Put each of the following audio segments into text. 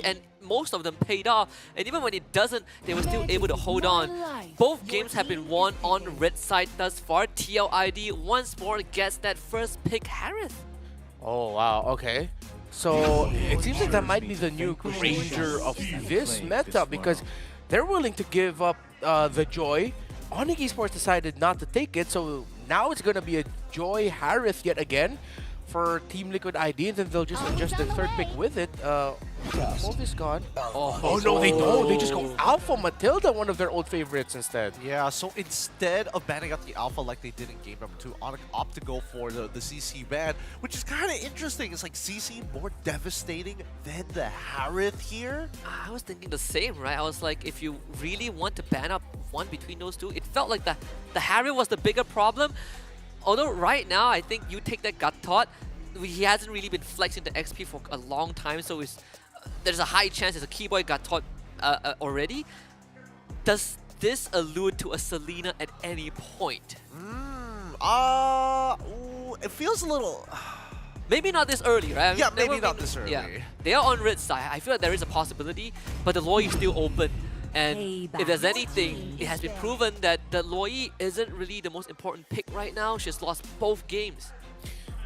strategy, and most of them paid off. And even when it doesn't, they were still able to hold on. Both games have been won on red side thus far. TLID once more gets that first pick, Harith. Oh, wow. Okay. So it seems like that might be the new Granger of this meta because they're willing to give up the Joy. ONIC Esports decided not to take it, so now it's going to be a Joy Harith yet again for Team Liquid ID, and then they'll just adjust the third pick with it. Hold is gone. Oh no, they don't. They just go Alpha Matilda, one of their old favorites instead. Yeah, so instead of banning out the Alpha like they did in game number 2, ONIC opt to go for the CC ban, which is kind of interesting. It's like CC more devastating than the Harith here. I was thinking the same, right? I was like, if you really want to ban up one between those two, it felt like the Harith was the bigger problem. Although right now, I think you take that gut thought, he hasn't really been flexing the XP for a long time, so there's a high chance it's a Keyboy gut thought already. Does this allude to a Selena at any point? It feels a little... Maybe not this early, right? I mean, yeah, maybe not this early. Yeah. They are on red side. I feel like there is a possibility, but the Loi is still open. And if there's anything, it has been proven that the Loi isn't really the most important pick right now. She's lost both games.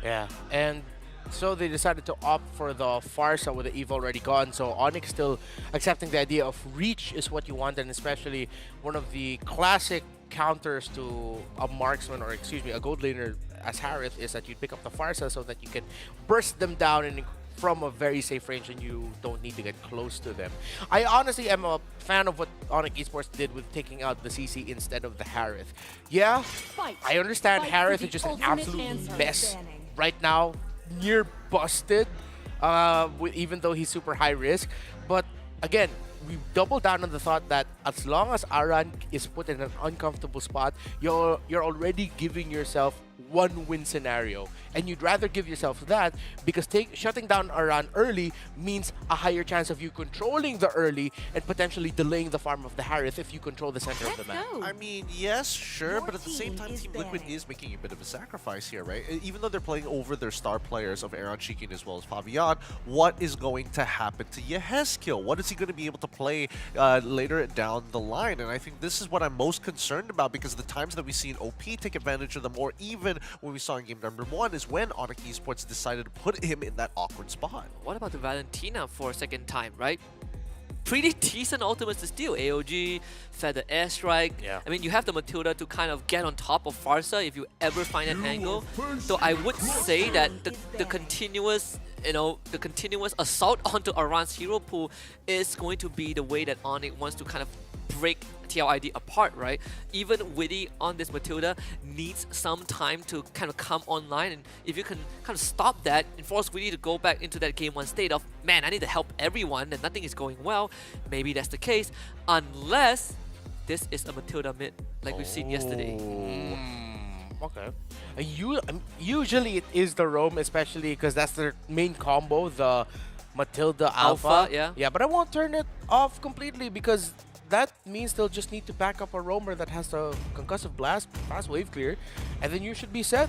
Yeah, and so they decided to opt for the Farsa with the Eve already gone. So ONIC still accepting the idea of reach is what you want, and especially one of the classic counters to a marksman, or excuse me, a gold laner as Harith, is that you pick up the Farsa so that you can burst them down and from a very safe range and you don't need to get close to them. I honestly am a fan of what ONIC Esports did with taking out the CC instead of the Harith. Yeah, I understand Harith is just an absolute mess right now, near busted, even though he's super high risk. But again, we double down on the thought that as long as Aran is put in an uncomfortable spot, you're already giving yourself one win scenario, and you'd rather give yourself that because shutting down Aran early means a higher chance of you controlling the early and potentially delaying the farm of the Harith if you control the center of the map. I mean, yes, sure, but at the same time, Team Liquid is making a bit of a sacrifice here, right? Even though they're playing over their star players of Aaron Shikin as well as Fabian, what is going to happen to Yehezkiel? What is he going to be able to play later down the line? And I think this is what I'm most concerned about, because the times that we've seen OP take advantage of them, or even when we saw in game number 1, is when ONIC Esports decided to put him in that awkward spot. What about the Valentina for a second time, right? Pretty decent ultimates to steal. AOG, Feather Airstrike. Yeah. I mean, you have the Matilda to kind of get on top of Farsa if you ever find an angle. So I would say that the continuous, the continuous assault onto Aran's hero pool is going to be the way that ONIC wants to kind of break TLID apart, right? Even Witty on this Matilda needs some time to kind of come online, and if you can kind of stop that and force Witty to go back into that game 1 state of, man, I need to help everyone and nothing is going well, maybe that's the case, unless this is a Matilda mid like we've seen yesterday. Okay. Usually it is the roam, especially because that's their main combo, the Matilda Alpha. Yeah, but I won't turn it off completely because that means they'll just need to back up a roamer that has a concussive blast, fast wave clear, and then you should be set.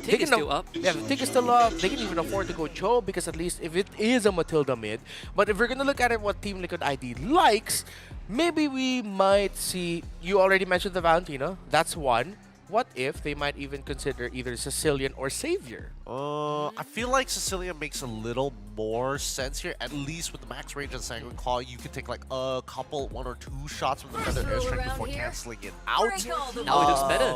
Tick is still up. Yeah, the tick is still up. They can even afford to go Cho because at least if it is a Matilda mid. But if we're gonna look at it, what Team Liquid ID likes, maybe we might see. You already mentioned the Valentina. That's one. What if they might even consider either Sicilian or Savior? I feel like Sicilian makes a little more sense here, at least with the max range and Sanguine Claw. You can take like a couple, 1 or 2 shots from the Feather Airstrike before canceling it out. Now it looks better.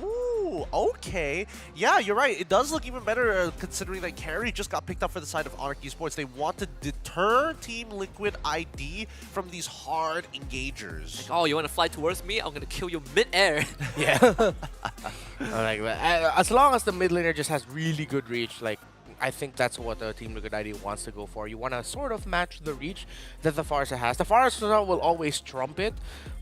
Ooh, okay. Yeah, you're right. It does look even better considering that Carry just got picked up for the side of ONIC Esports. They want to deter Team Liquid ID from these hard engagers. Like, oh, you want to fly towards me? I'm going to kill you mid-air. Yeah. Like, as long as the mid laner just has really good reach, like, I think that's what Team Liquid ID wants to go for. You want to sort of match the reach that the Farsa has. The Farsa will always trump it,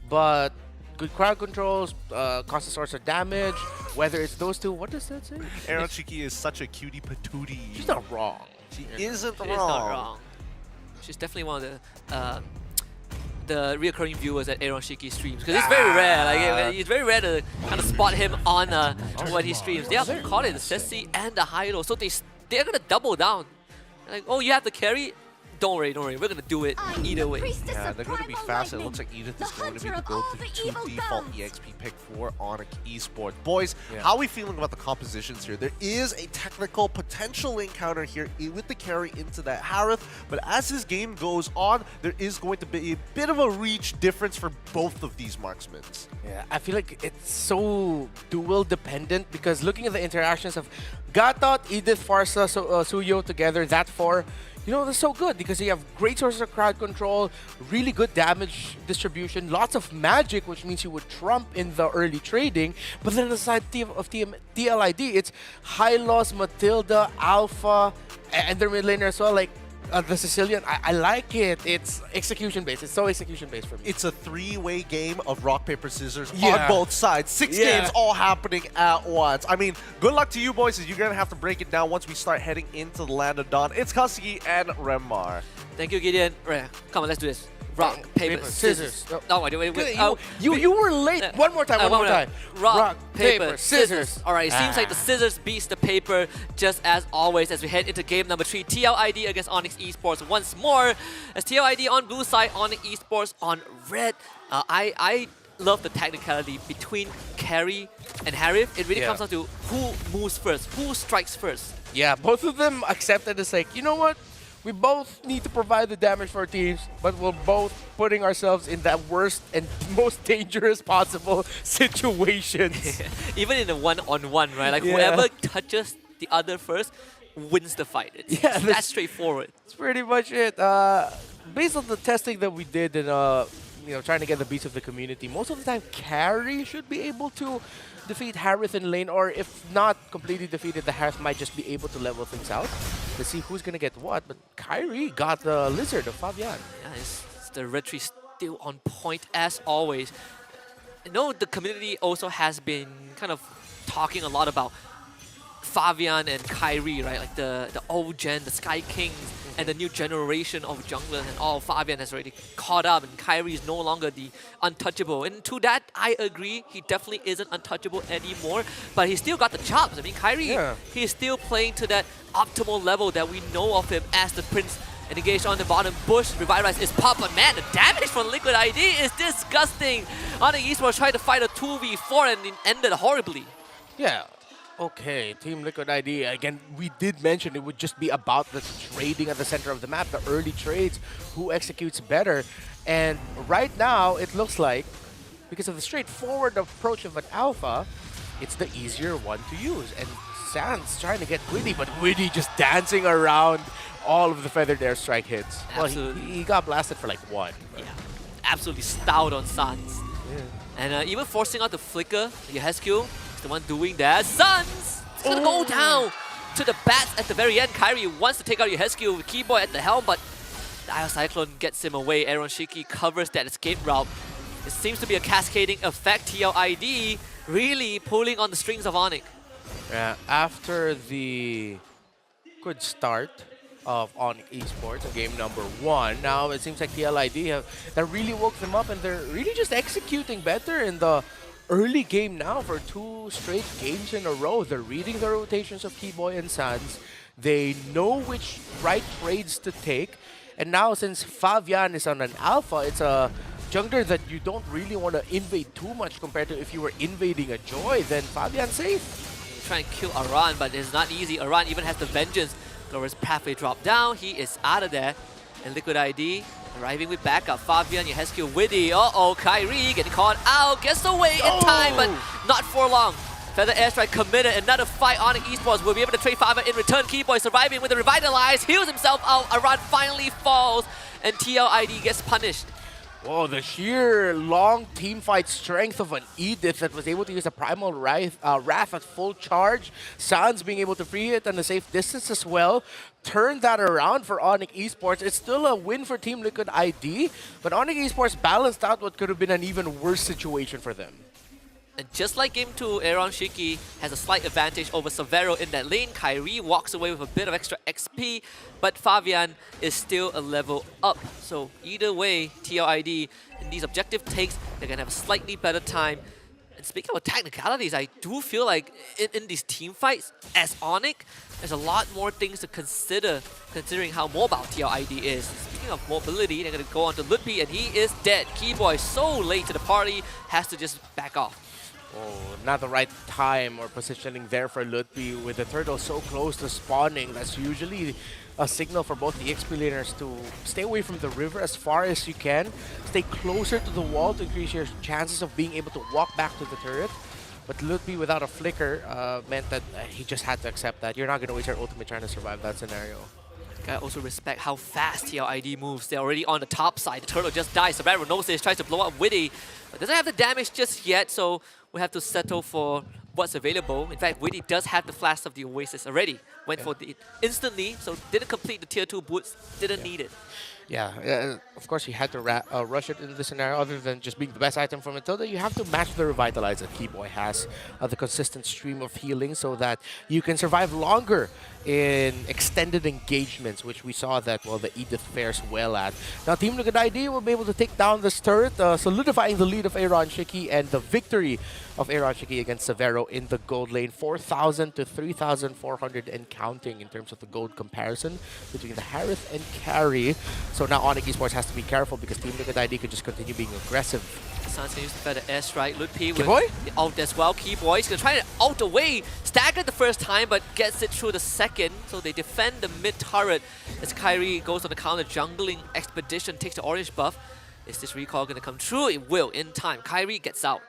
but good crowd controls, cost a source of damage, whether it's those two. What does that say? Aaron Shiki is such a cutie patootie. She's not wrong. She isn't She wrong. is not wrong. She's definitely one of the reoccurring viewers at Aaron Shiki streams, because it's very rare. Like it's very rare to kind of spot him on what he streams. They have caught it, the Ceci and the Hylo, so they're gonna double down. Like, oh, you have to carry. don't worry, we're gonna do it either way. Yeah, they're going to be fast. It looks like Edith is going to be the go-to default EXP pick for ONIC Esports. Boys, how are we feeling about the compositions here? There is a technical potential encounter here with the carry into that Harith, but as this game goes on, there is going to be a bit of a reach difference for both of these marksmen. Yeah, I feel like it's so dual dependent because looking at the interactions of Gatot, Edith, Farsa, Suyo together, that four, you know, they're so good because you have great sources of crowd control, really good damage distribution, lots of magic, which means you would trump in the early trading. But then on the side of TLID, it's Hylos, Matilda, Alpha, and their mid laner as well. Like, the Sicilian, I like it. It's execution based. It's so execution based for me. It's a three-way game of rock, paper, scissors on both sides. 6 games all happening at once. I mean, good luck to you boys, as you're going to have to break it down once we start heading into the land of Dawn. It's Kasugi and Remar. Thank you, Gideon. Right, come on, let's do this. Rock, paper, scissors. No, wait. You were late. One more time. Rock, paper, scissors. All right, it seems like the scissors beats the paper just as always as we head into game number 3. TLID against ONIC Esports once more. As TLID on blue side, ONIC Esports on red. I love the technicality between carry and Harith. It really comes down to who moves first, who strikes first. Yeah, both of them accepted as like, you know what? We both need to provide the damage for our teams, but we're both putting ourselves in that worst and most dangerous possible situations. Even in a one-on-one, right? Like whoever touches the other first wins the fight. It's that straightforward. That's pretty much it. Based on the testing that we did and you know, trying to get the beats of the community, most of the time carry should be able to defeat Harith in lane, or if not completely defeated, the Harith might just be able to level things out. Let's see who's gonna get what, but Kyrie got the Lizard of Fabian. Yeah, it's the retry still on point as always. You know, the community also has been kind of talking a lot about Fabian and Kyrie, right? Like the old gen, the Sky Kings, and the new generation of junglers and all. Fabian has already caught up, and Kyrie is no longer the untouchable. And to that, I agree. He definitely isn't untouchable anymore, but he still got the chops. I mean, Kyrie, he's still playing to that optimal level that we know of him as the Prince. And engaged on the bottom bush, Revitalize is pop, but man, the damage from Liquid ID is disgusting. ONIC Esports tried to fight a 2v4 and it ended horribly. Yeah. Okay, Team Liquid ID, again, we did mention it would just be about the trading at the center of the map, the early trades, who executes better. And right now, it looks like, because of the straightforward approach of an alpha, it's the easier one to use. And Sans trying to get Witty, but Witty just dancing around all of the feathered airstrike hits. Absolutely. Well, he got blasted for like 1. Yeah, absolutely stout on Sans. Yeah. And even forcing out the flicker, Yehescu, the one doing that. Suns! It's gonna go down to the bats at the very end. Kyrie wants to take out Yehescu with Keyboy at the helm, but Dire Cyclone gets him away. Aaron Shiki covers that escape route. It seems to be a cascading effect. TLID really pulling on the strings of ONIC. Yeah, after the good start of ONIC Esports in game number 1, now it seems like TLID that really woke them up, and they're really just executing better in the early game now for 2 straight games in a row. They're reading the rotations of Keyboy and Sans. They know which right trades to take. And now since Fabian is on an alpha, it's a jungler that you don't really want to invade too much compared to if you were invading a Joy, then Fabian's safe. Try and kill Aran, but it's not easy. Aran even has the Vengeance. Glorious Pathway drop down. He is out of there. And Liquid ID arriving with backup. Fabian, Yehescu, Widdy. Uh-oh, Kyrie getting caught out. Gets away in time, but not for long. Feather Airstrike committed. Another fight. ONIC Esports will be able to trade Fabian in return. Keyboy surviving with the Revitalize. Heals himself out. Aran finally falls. And TLID gets punished. Whoa, the sheer long teamfight strength of an Edith that was able to use a Primal Wrath at full charge. Sans being able to free it and a safe distance as well. Turned that around for ONIC Esports. It's still a win for Team Liquid ID, but ONIC Esports balanced out what could have been an even worse situation for them. And just like Game 2, Aaron Shiki has a slight advantage over Severo in that lane. Kyrie walks away with a bit of extra XP, but Fabian is still a level up. So either way, TLID in these objective takes, they're going to have a slightly better time. And speaking of technicalities, I do feel like in these team fights, as ONIC, there's a lot more things to consider, considering how mobile TLID is. Speaking of mobility, they're going to go on to Ludwig, and he is dead. Keyboy so late to the party, has to just back off. Oh, not the right time or positioning there for Ludwig with the turtle so close to spawning. That's usually a signal for both the XP laners to stay away from the river as far as you can. Stay closer to the wall to increase your chances of being able to walk back to the turret. But Ludwig without a flicker meant that he just had to accept that. You're not going to waste your ultimate trying to survive that scenario. Gotta also respect how fast TLID moves. They're already on the top side. The turtle just dies. Sabero knows this, tries to blow up Witty, but doesn't have the damage just yet, so we have to settle for what's available. In fact, Witty does have the flash of the Oasis already. Went for it instantly, so didn't complete the tier 2 boots, didn't need it. Yeah, of course he had to rush it in this scenario. Other than just being the best item from Matilda, you have to match the Revitalize that Keyboy has, the consistent stream of healing, so that you can survive longer in extended engagements, which we saw that, well, the Edith fares well at. Now Team Liquid ID will be able to take down this turret, solidifying the lead of Aaron Shiki and the victory of Aaron Shiki against Severo in the gold lane. 4,000 to 3,400 and counting in terms of the gold comparison between the Harith and Carry. So now ONIC Esports has to be careful because Team Liquid ID could just continue being aggressive. Sans can use the feather airstrike. Ludwig with Keyboy? the ult as well. Keyboy is going to try to ult away. Staggered the first time, but gets it through the second. So they defend the mid turret as Kyrie goes on the counter jungling expedition, takes the orange buff. Is this recall going to come true? It will in time. Kyrie gets out.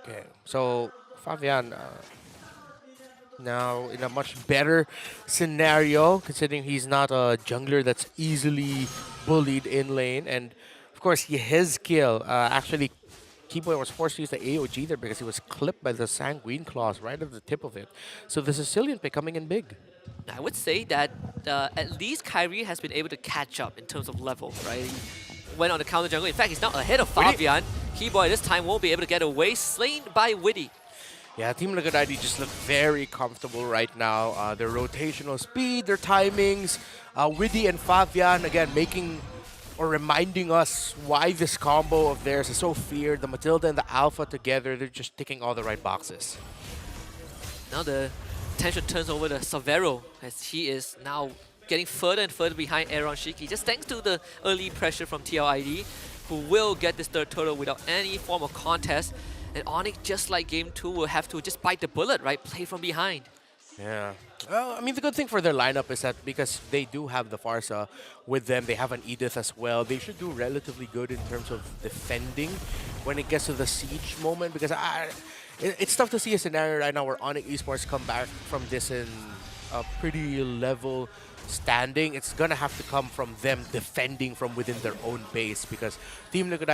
Okay, so Fabian now in a much better scenario, considering he's not a jungler that's easily bullied in lane. And of course, his kill, actually, Keyboy was forced to use the AOG there because he was clipped by the Sanguine Claws right at the tip of it. So the Sicilian pick coming in big. I would say that at least Kyrie has been able to catch up in terms of level, right? He went on the counter jungle. In fact, he's now ahead of Fabian. Keyboy this time won't be able to get away, slain by Witty. Yeah, Team Liquid ID just look very comfortable right now. Their rotational speed, their timings, Witty and Fabian, again, making or reminding us why this combo of theirs is so feared. The Matilda and the Alpha together, they're just ticking all the right boxes. Now the attention turns over to Severo as he is now getting further and further behind Aaron Shiki, just thanks to the early pressure from TLID, who will get this third turtle without any form of contest. And ONIC, just like Game 2, will have to just bite the bullet, right? Play from behind. Yeah. Well, I mean, the good thing for their lineup is that because they do have the Farsa with them, they have an Edith as well, they should do relatively good in terms of defending when it gets to the siege moment, because it's tough to see a scenario right now where ONIC Esports come back from this in a pretty level standing. It's going to have to come from them defending from within their own base, because Team Liquid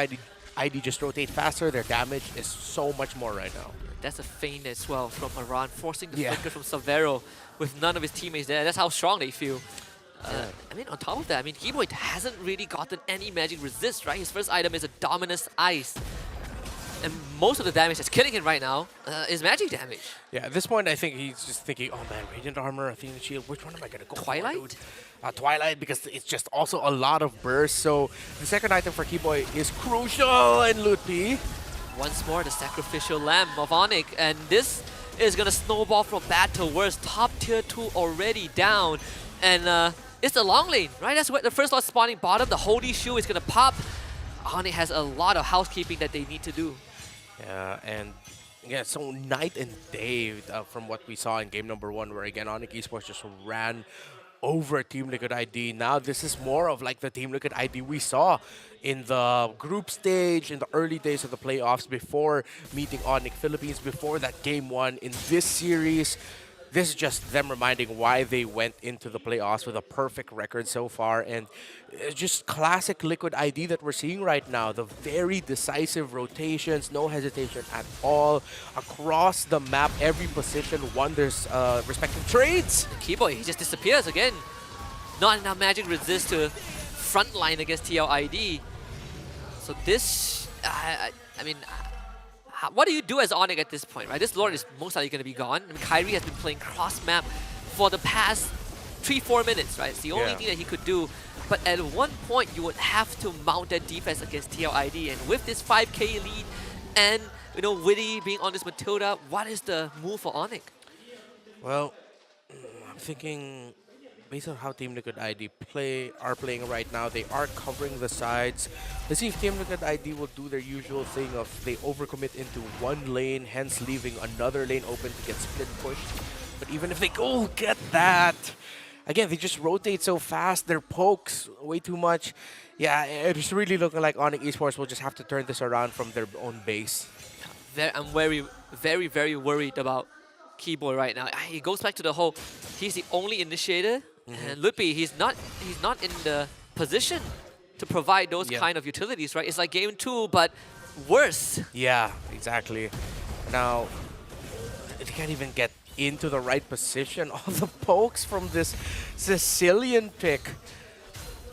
ID just rotate faster, their damage is so much more right now. That's a feint as well from Aran, forcing the flicker from Severo with none of his teammates there. That's how strong they feel. I mean, on top of that, I mean, Keyboy hasn't really gotten any magic resist, right? His first item is a Dominus Ice. And most of the damage that's killing him right now is magic damage. Yeah, at this point, I think he's just thinking, oh man, Radiant Armor, Athena Shield, which one am I going to go Twilight? for, Twilight, because it's just also a lot of burst. So the second item for Keyboy is crucial, and Ludwig. Once more, the sacrificial lamb of ONIC, and this is going to snowball from bad to worse. Top tier 2 already down, and it's the long lane, right? That's where the first lot spawning bottom. The Holy Shoe is going to pop. ONIC has a lot of housekeeping that they need to do. Yeah, and yeah, so night and day from what we saw in game number 1, where again ONIC Esports just ran over Team Liquid ID. Now this is more of like the Team Liquid ID we saw in the group stage, in the early days of the playoffs, before meeting ONIC Philippines, before that game 1 in this series. This is just them reminding why they went into the playoffs with a perfect record so far, and it's just classic Liquid ID that we're seeing right now. The very decisive rotations, no hesitation at all. Across the map, every position won their respective trades. Keyboy, he just disappears again. Not enough magic resist to frontline against TLID. So this, I mean, what do you do as ONIC at this point, right? This Lord is most likely going to be gone. I mean, Kyrie has been playing cross-map for the past 3-4 minutes, right? It's the only thing that he could do. But at one point, you would have to mount that defense against TLID. And with this 5k lead and Witty being on this Matilda. What is the move for ONIC? Well, I'm thinking based on how Team Liquid ID are playing right now, they are covering the sides. Let's see if Team Liquid ID will do their usual thing of they overcommit into one lane, hence leaving another lane open to get split pushed. But even if they get that, again, they just rotate so fast, their pokes way too much. Yeah, it's really looking like ONIC Esports will just have to turn this around from their own base. I'm very, very, very worried about Keyboard right now. He goes back to the whole, he's the only initiator, and Lippy, he's not in the position to provide those kind of utilities, right? It's like game 2, but worse. Yeah, exactly. Now, they can't even get into the right position. All the pokes from this Sicilian pick.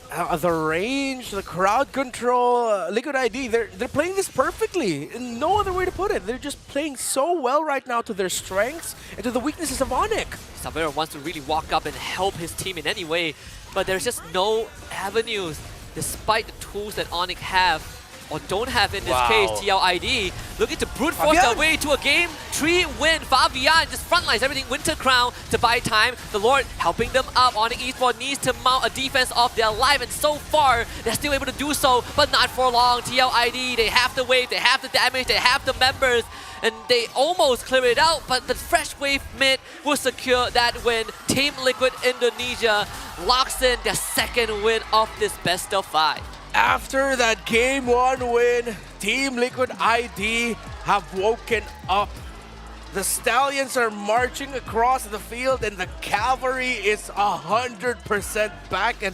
The range, the crowd control, Liquid ID, they're playing this perfectly. No other way to put it. They're just playing so well right now to their strengths and to the weaknesses of ONIC. Savera wants to really walk up and help his team in any way, but there's just no avenues despite the tools that ONIC have. Or don't have in this case, TLID. Looking to brute force their way to a game 3 win. Fabian just frontlines everything. Winter Crown to buy time. The Lord helping them up. ONIC Esports needs to mount a defense of their life, and so far they're still able to do so, but not for long. TLID, they have the wave, they have the damage, they have the members, and they almost clear it out, but the fresh wave mid will secure that win. Team Liquid Indonesia locks in their second win of this best of 5. After that Game 1 win, Team Liquid ID have woken up. The Stallions are marching across the field and the cavalry is 100% back, and